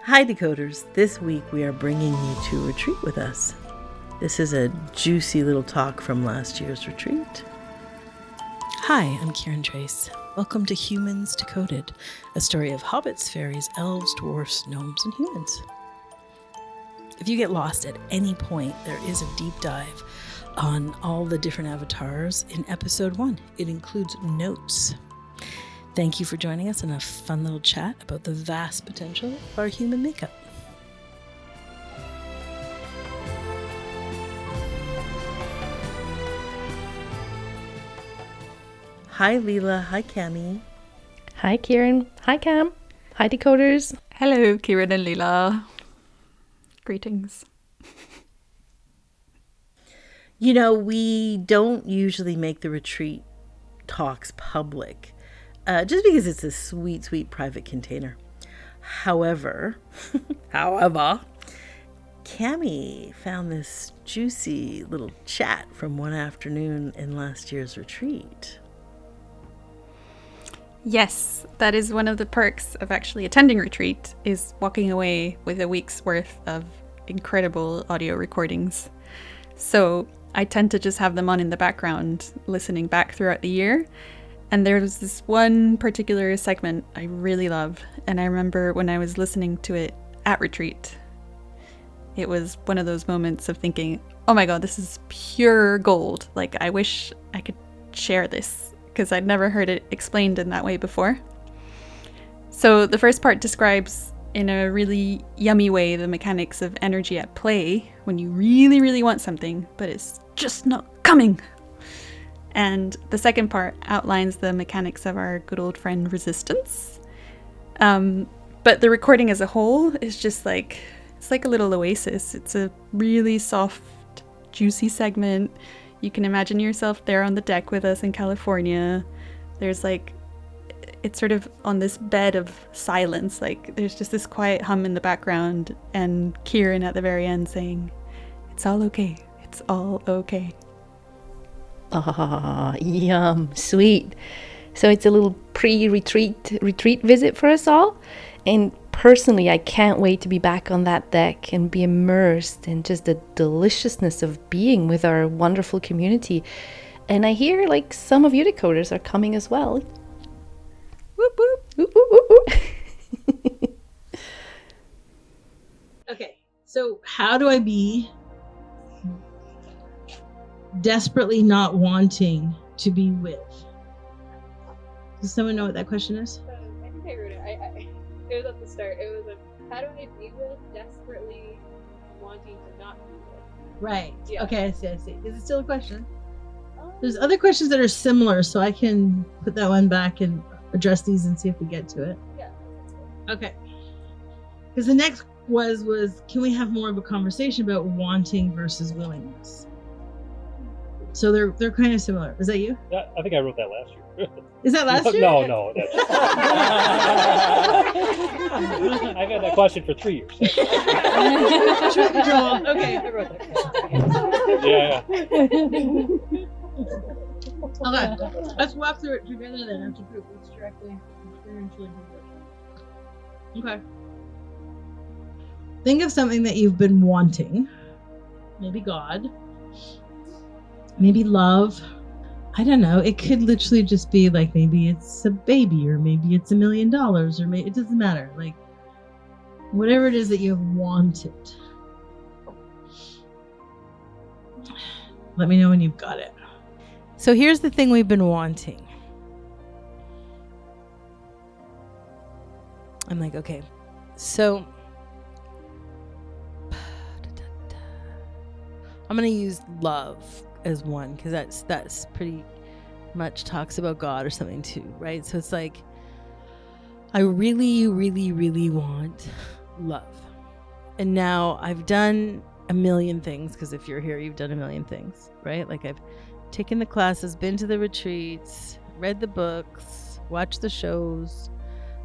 Hi Decoders, this week we are bringing you to a retreat with us. This is a juicy little talk from last year's retreat. Hi, I'm Kiran Trace. Welcome to Humans Decoded, a story of hobbits, fairies, elves, dwarfs, gnomes, and humans. If you get lost at any point, there is a deep dive on all the different avatars in episode 1. It includes notes. Thank you for joining us in a fun little chat about the vast potential of our human makeup. Hi Leela, hi Cami. Hi Kiran, hi Cam, hi Decoders. Hello Kiran and Leela. Greetings. You know, we don't usually make the retreat talks public. Just because it's a sweet, sweet private container. However, Cami found this juicy little chat from one afternoon in last year's retreat. Yes, that is one of the perks of actually attending retreat, is walking away with a week's worth of incredible audio recordings. So I tend to just have them on in the background, listening back throughout the year. And there was this one particular segment I really love, and I remember when I was listening to it at retreat, it was one of those moments of thinking, oh my god, this is pure gold. Like, I wish I could share this, because I'd never heard it explained in that way before. So the first part describes in a really yummy way the mechanics of energy at play when you really, really want something, but it's just not coming. And the second part outlines the mechanics of our good old friend resistance. But the recording as a whole is just like, it's like a little oasis. It's a really soft, juicy segment. You can imagine yourself there on the deck with us in California. There's like, it's sort of on this bed of silence. Like there's just this quiet hum in the background and Kiran at the very end saying, "It's all okay. It's all okay." Ah, yum, sweet. So it's a little retreat visit for us all. And personally, I can't wait to be back on that deck and be immersed in just the deliciousness of being with our wonderful community. And I hear like some of you decoders are coming as well. Whoop, whoop. Whoop, whoop, whoop, whoop. Okay, so how do I be desperately not wanting to be with? Does someone know what that question is? I think I wrote it. It was at the start. It was how do I be with desperately wanting to not be with? Right. Yeah. Okay, I see. Is it still a question? There's other questions that are similar, so I can put that one back and address these and see if we get to it. Yeah. Okay. Because the next was can we have more of a conversation about wanting versus willingness? So they're kind of similar. Is that you? Yeah, I think I wrote that last year. Is that last year? No. I've had that question for 3 years. Truth control. Okay. I wrote that. Yeah. Okay. Let's walk through it together then as a group. Let's directly experientially do it. Okay. Think of something that you've been wanting. Maybe God. Maybe love. I don't know. It could literally just be like maybe it's a baby or maybe it's $1 million or maybe it doesn't matter. Like whatever it is that you have wanted. Let me know when you've got it. So here's the thing we've been wanting. I'm like, okay, so I'm going to use love as one because that's pretty much talks about God or something too, right? So it's like I really, really, really want love. And now I've done a million things, because if you're here, you've done a million things, right? Like I've taken the classes, been to the retreats, read the books, watched the shows.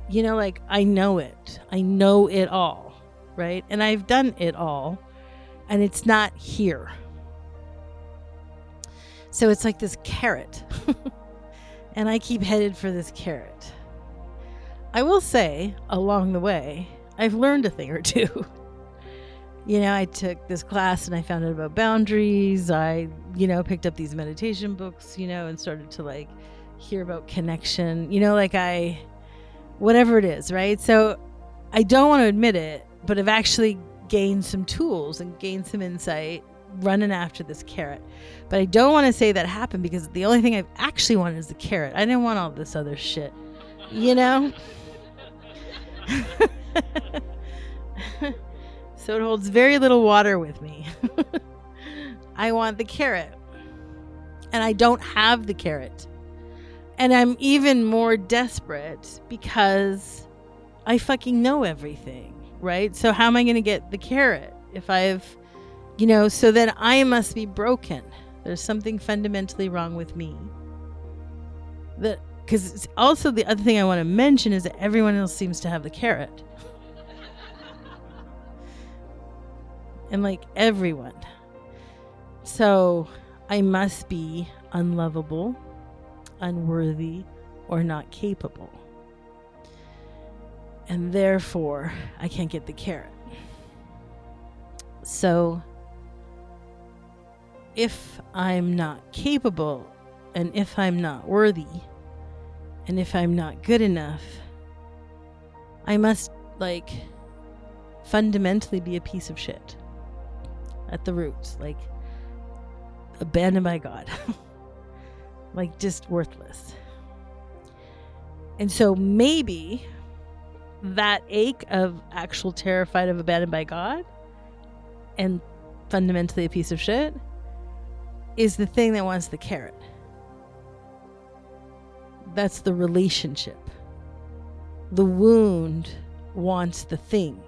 You know, like I know it. I know it all, right? And I've done it all, and it's not here. So it's like this carrot. And I keep headed for this carrot. I will say, along the way, I've learned a thing or two. I took this class and I found out about boundaries. I, picked up these meditation books, and started to like hear about connection, whatever it is, right? So I don't want to admit it, but I've actually gained some tools and gained some insight running after this carrot. But I don't want to say that happened because the only thing I've actually wanted is the carrot. I didn't want all this other shit, So it holds very little water with me. I want the carrot. And I don't have the carrot. And I'm even more desperate because I fucking know everything, right? So how am I going to get the carrot if I've, so then I must be broken. There's something fundamentally wrong with me. Because also the other thing I want to mention is that everyone else seems to have the carrot. And like everyone. So I must be unlovable, unworthy, or not capable. And therefore, I can't get the carrot. So if I'm not capable, and if I'm not worthy, and if I'm not good enough, I must fundamentally be a piece of shit. At the roots, abandoned by God, just worthless. And so maybe that ache of actual terrified of abandoned by God and fundamentally a piece of shit is the thing that wants the carrot. That's the relationship. The wound wants the thing.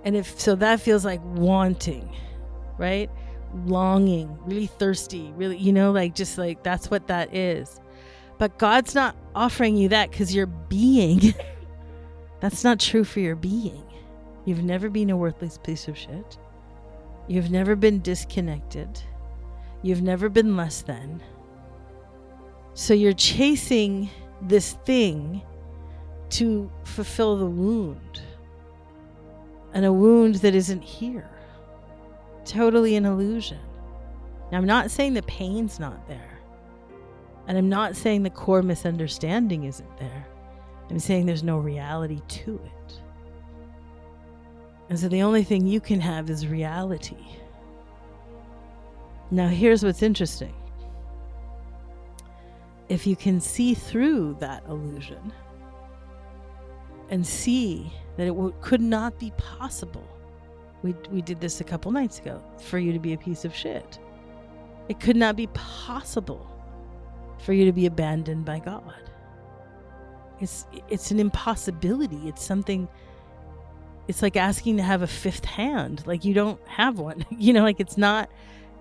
And so that feels like wanting, right? Longing, really thirsty, really, that's what that is. But God's not offering you that because you're being. That's not true for your being. You've never been a worthless piece of shit. You've never been disconnected. You've never been less than. So you're chasing this thing to fulfill the wound. And a wound that isn't here. Totally an illusion. Now, I'm not saying the pain's not there. And I'm not saying the core misunderstanding isn't there. I'm saying there's no reality to it. And so the only thing you can have is reality. Now, here's what's interesting. If you can see through that illusion and see that it could not be possible. We did this a couple nights ago, for you to be a piece of shit. It could not be possible for you to be abandoned by God. It's an impossibility. It's something, it's like asking to have a fifth hand. You don't have one. It's not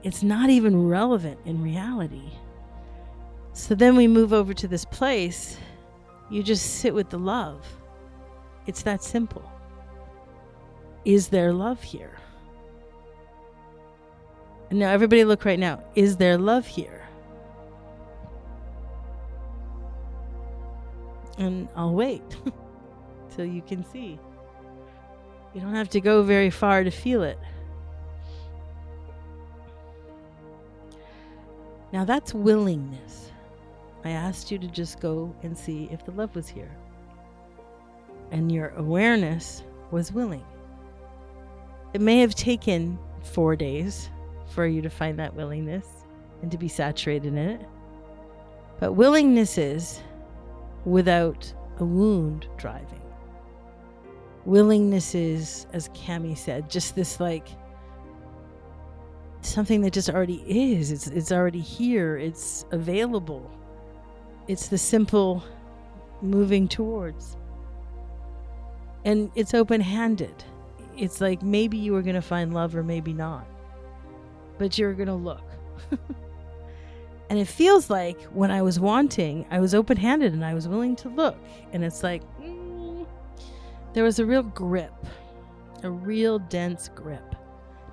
even relevant in reality. So then we move over to this place. You just sit with the love. It's that simple. Is there love here? And now everybody look right now. Is there love here? And I'll wait till you can see. You don't have to go very far to feel it. Now that's willingness. I asked you to just go and see if the love was here. And your awareness was willing. It may have taken 4 days for you to find that willingness and to be saturated in it. But willingness is without a wound driving. Willingness is, as Cami said, just this something that just already is. It's already here. It's available. It's the simple moving towards. And it's open-handed. It's maybe you were going to find love or maybe not. But you're going to look. And it feels like when I was wanting, I was open-handed and I was willing to look. And it's there was a real grip, a real dense grip,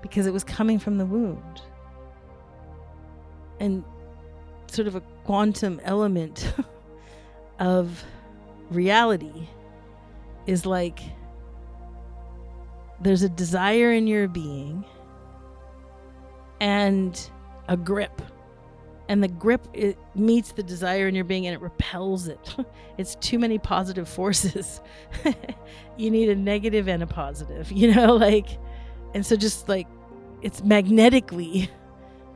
because it was coming from the wound. And sort of a quantum element of reality is like there's a desire in your being and a grip. And the grip, it meets the desire in your being and it repels it. It's too many positive forces. You need a negative and a positive, and so just like it's magnetically,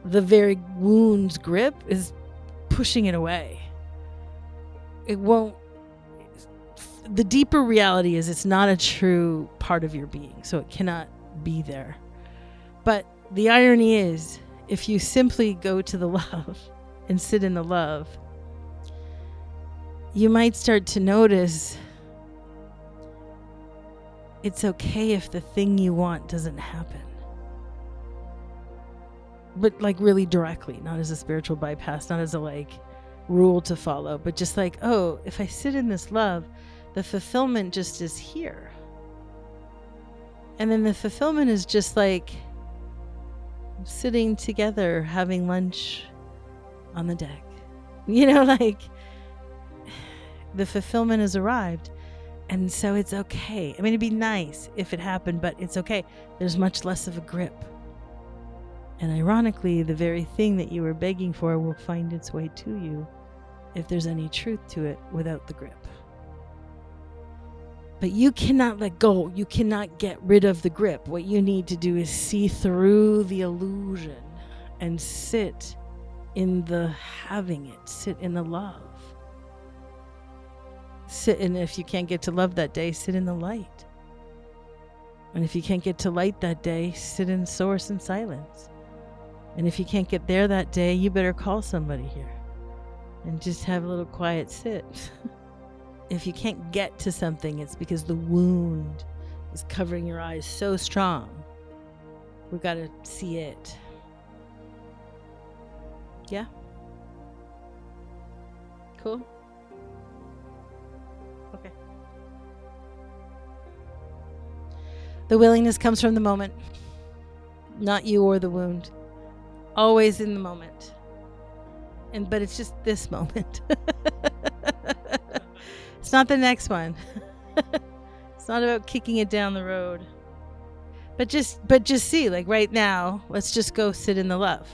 the very wound's grip is pushing it away. It won't. The deeper reality is it's not a true part of your being, so it cannot be there. But the irony is, if you simply go to the love and sit in the love, you might start to notice it's okay if the thing you want doesn't happen. But like really directly, not as a spiritual bypass, not as a rule to follow, but just like, oh, if I sit in this love, the fulfillment just is here. And then the fulfillment is just like sitting together, having lunch on the deck. The fulfillment has arrived. And so it's okay. I mean, it'd be nice if it happened, but it's okay. There's much less of a grip. And ironically, the very thing that you were begging for will find its way to you if there's any truth to it without the grip. But you cannot let go. You cannot get rid of the grip. What you need to do is see through the illusion and sit in the having it. Sit in the love. Sit, and if you can't get to love that day, sit in the light. And if you can't get to light that day, sit in source and silence. And if you can't get there that day, you better call somebody here and just have a little quiet sit. If you can't get to something, it's because the wound is covering your eyes so strong. We got to see it. Yeah? Cool? Okay. The willingness comes from the moment, not you or the wound. Always in the moment. But it's just this moment. It's not the next one. It's not about kicking it down the road. But just see, like right now, let's just go sit in the love.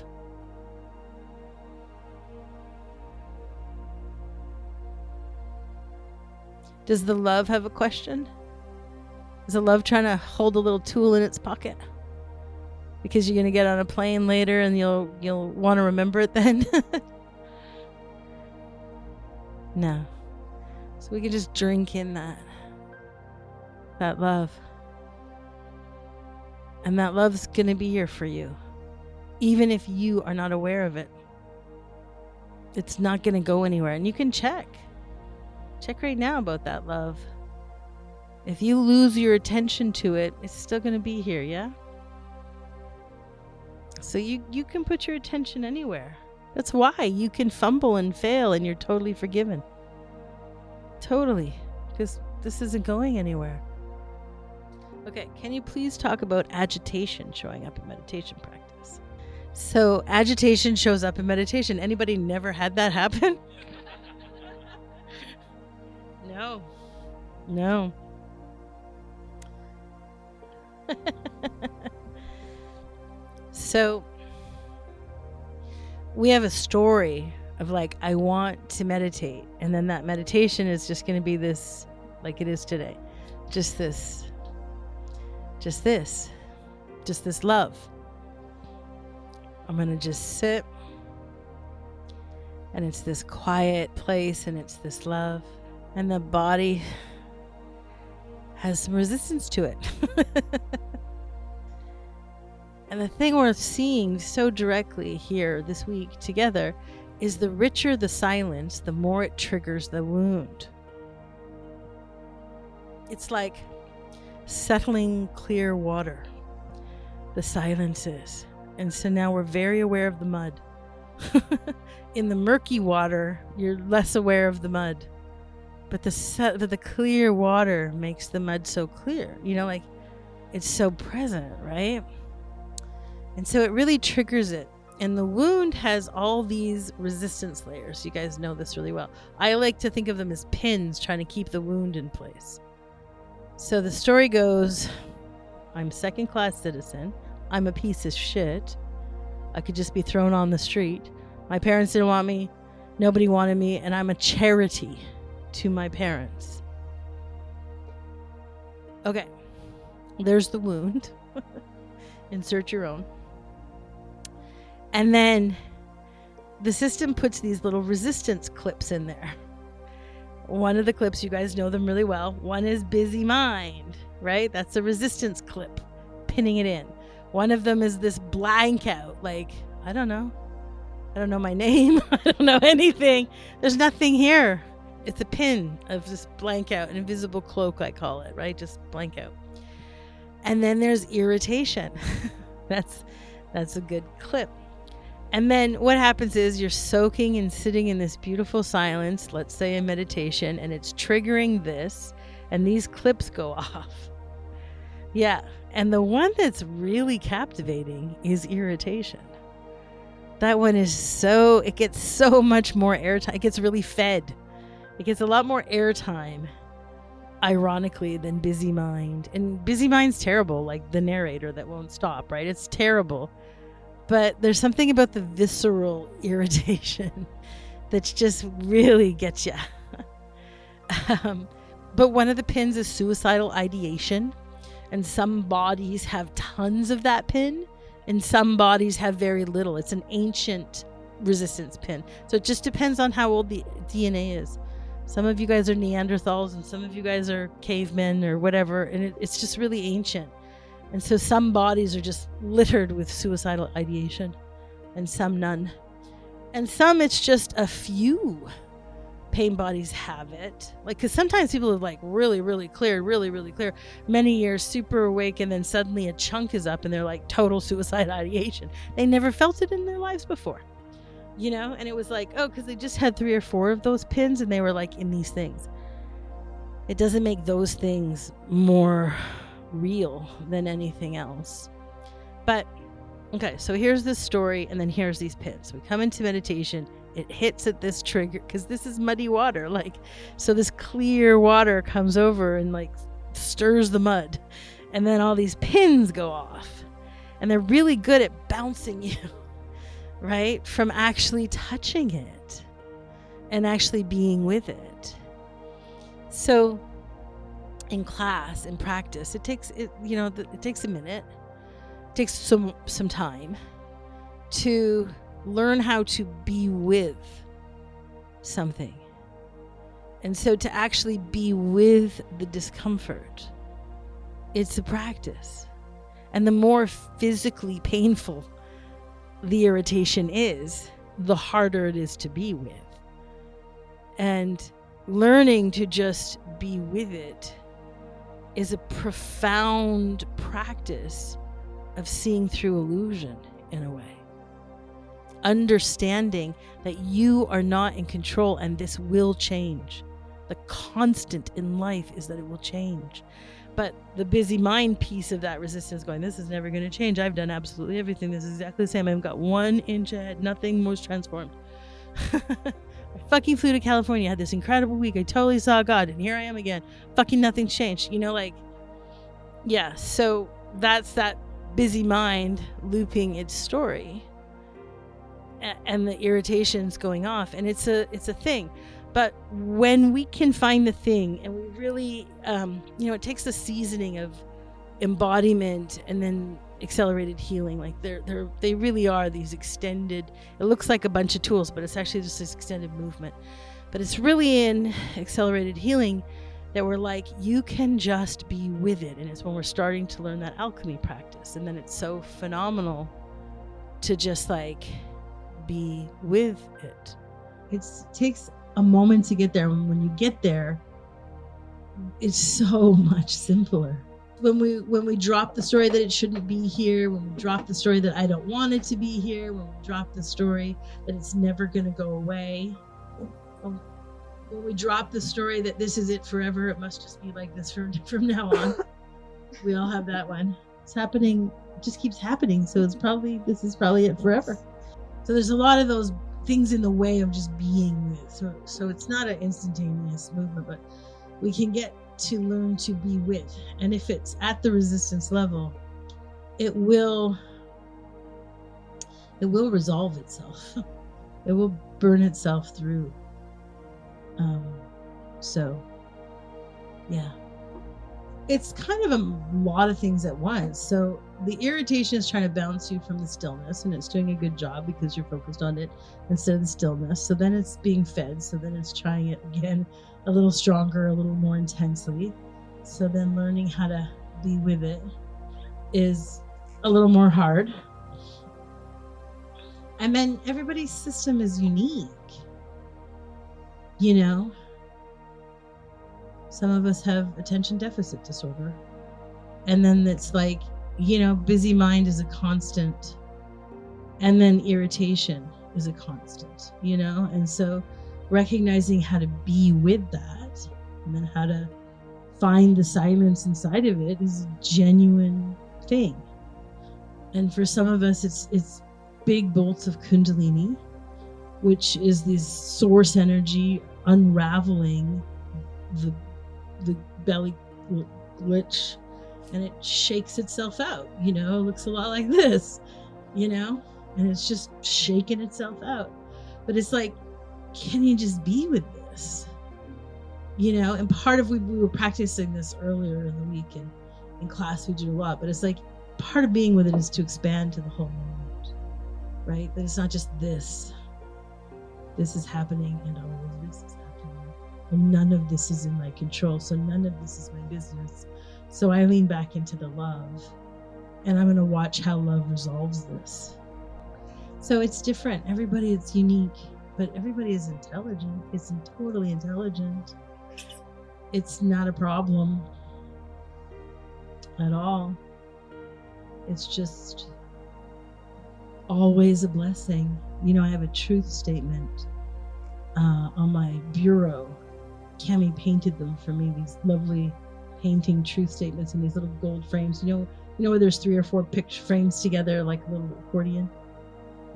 Does the love have a question? Is the love trying to hold a little tool in its pocket? Because you're going to get on a plane later and you'll want to remember it then? No. So we can just drink in that love. And that love's going to be here for you. Even if you are not aware of it. It's not going to go anywhere. And you can check. Check right now about that love. If you lose your attention to it, it's still going to be here, yeah? So you can put your attention anywhere. That's why you can fumble and fail and you're totally forgiven. Totally. Because this isn't going anywhere. Okay, can you please talk about agitation showing up in meditation practice? So agitation shows up in meditation. Anybody never had that happen? No. So we have a story of like, I want to meditate. And then that meditation is just going to be this, like it is today. Just this love. I'm going to just sit. And it's this quiet place and it's this love. And the body has some resistance to it. And the thing we're seeing so directly here this week together is the richer the silence, the more it triggers the wound. It's like settling clear water. The silence is. And so now we're very aware of the mud. In the murky water, you're less aware of the mud. But the clear water makes the mud so clear. Like it's so present, right? And so it really triggers it. And the wound has all these resistance layers. You guys know this really well. I like to think of them as pins trying to keep the wound in place. So the story goes, I'm second-class citizen. I'm a piece of shit. I could just be thrown on the street. My parents didn't want me. Nobody wanted me. And I'm a charity to my parents. Okay. There's the wound. Insert your own. And then the system puts these little resistance clips in there. One of the clips, you guys know them really well. One is busy mind, right? That's a resistance clip, pinning it in. One of them is this blank out, like, I don't know my name. I don't know anything. There's nothing here. It's a pin of this blank out, an invisible cloak, I call it, right? Just blank out. And then there's irritation. That's a good clip. And then what happens is you're soaking and sitting in this beautiful silence, let's say in meditation, and it's triggering this, and these clips go off. Yeah. And the one that's really captivating is irritation. That one is it gets so much more airtime. It gets really fed. It gets a lot more airtime, ironically, than busy mind. And busy mind's terrible, like the narrator that won't stop, right? It's terrible. But there's something about the visceral irritation that just really gets you. But one of the pins is suicidal ideation. And some bodies have tons of that pin. And some bodies have very little. It's an ancient resistance pin. So it just depends on how old the DNA is. Some of you guys are Neanderthals and some of you guys are cavemen or whatever. And it's just really ancient. And so some bodies are just littered with suicidal ideation and some none. And some it's just a few pain bodies have it. Like, because sometimes people have like really, really clear, many years super awake, and then suddenly a chunk is up and they're like total suicide ideation. They never felt it in their lives before, you know? And it was like, oh, because they just had 3 or 4 of those pins and they were like in these things. It doesn't make those things more real than anything else. But okay, so here's this story and then here's these pins. We come into meditation, it hits at this trigger because this is muddy water, like, so this clear water comes over and like stirs the mud, and then all these pins go off, and they're really good at bouncing you right from actually touching it and actually being with it. So in class, in practice, it takes a minute. It takes some time to learn how to be with something. And so to actually be with the discomfort, it's a practice. And the more physically painful the irritation is, the harder it is to be with. And learning to just be with it is a profound practice of seeing through illusion in a way. Understanding that you are not in control and this will change. The constant in life is that it will change. But the busy mind piece of that resistance going, this is never going to change. I've done absolutely everything. This is exactly the same. I've got 1 inch ahead. Nothing was transformed. I fucking flew to California. I had this incredible week. I totally saw God. And here I am again. Fucking nothing's changed. You know, like, yeah. So that's that busy mind looping its story. And the irritation's going off. And it's a thing. But when we can find the thing and we really, it takes the seasoning of embodiment and then accelerated healing. Like they really are these extended, it looks like a bunch of tools, but it's actually just this extended movement. But it's really in accelerated healing that we're like, you can just be with it. And it's when we're starting to learn that alchemy practice. And then it's so phenomenal to just like be with it. It takes a moment to get there. And when you get there, it's so much simpler. When we drop the story that it shouldn't be here, when we drop the story that I don't want it to be here, when we drop the story that it's never going to go away, when we drop the story that this is it forever, it must just be like this from now on. We all have that one. It's happening, it just keeps happening. So this is probably it forever. So there's a lot of those things in the way of just being with. So it's not an instantaneous movement, but we can get to learn to be with. And if it's at the resistance level, it will resolve itself. It will burn itself through. So yeah, it's kind of a lot of things at once. So the irritation is trying to bounce you from the stillness, and it's doing a good job because you're focused on it instead of the stillness. So then it's being fed. So then it's trying it again a little stronger, a little more intensely. So then learning how to be with it is a little more hard. And then everybody's system is unique. You know, some of us have attention deficit disorder. And then it's like, you know, busy mind is a constant. And then irritation is a constant, you know? And so recognizing how to be with that and then how to find the silence inside of it is a genuine thing. And for some of us, it's big bolts of Kundalini, which is this source energy unraveling the belly glitch, and it shakes itself out. You know, it looks a lot like this, you know, and it's just shaking itself out. But it's like, can you just be with this? You know, and part of we were practicing this earlier in the week, and in class we did a lot, but it's like part of being with it is to expand to the whole moment, right? That it's not just this is happening and all of this is happening, and none of this is in my control, so none of this is my business. So I lean back into the love, and I'm going to watch how love resolves this. So it's different. Everybody is unique, but everybody is intelligent. It's totally intelligent. It's not a problem at all. It's just always a blessing. You know, I have a truth statement on my bureau. Cami painted them for me, these lovely painting truth statements in these little gold frames. You know where there's 3 or 4 picture frames together like a little accordion?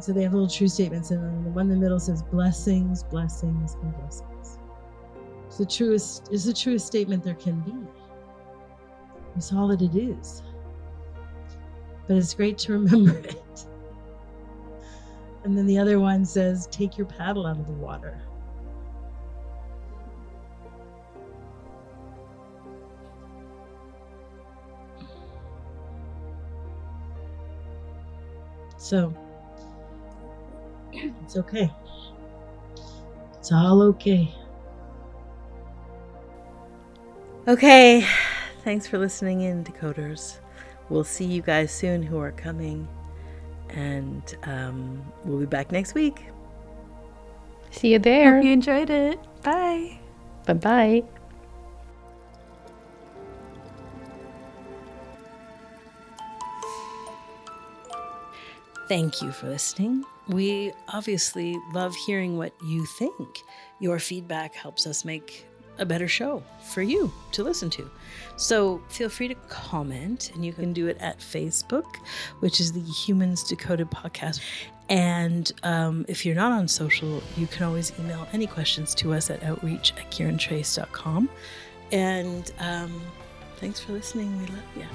So they have little truth statements, and then the one in the middle says blessings, blessings, and blessings. It's the truest statement there can be. It's all that it is. But it's great to remember it. And then the other one says, take your paddle out of the water. So, it's okay. It's all okay. Okay, thanks for listening in, Decoders. We'll see you guys soon who are coming, and we'll be back next week. See you there. Hope you enjoyed it. Bye. Bye-bye. Thank you for listening. We obviously love hearing what you think. Your feedback helps us make a better show for you to listen to. So feel free to comment, and you can do it at Facebook, which is the Humans Decoded podcast. And if you're not on social, you can always email any questions to us at outreach@kirantrace.com. And thanks for listening. We love you.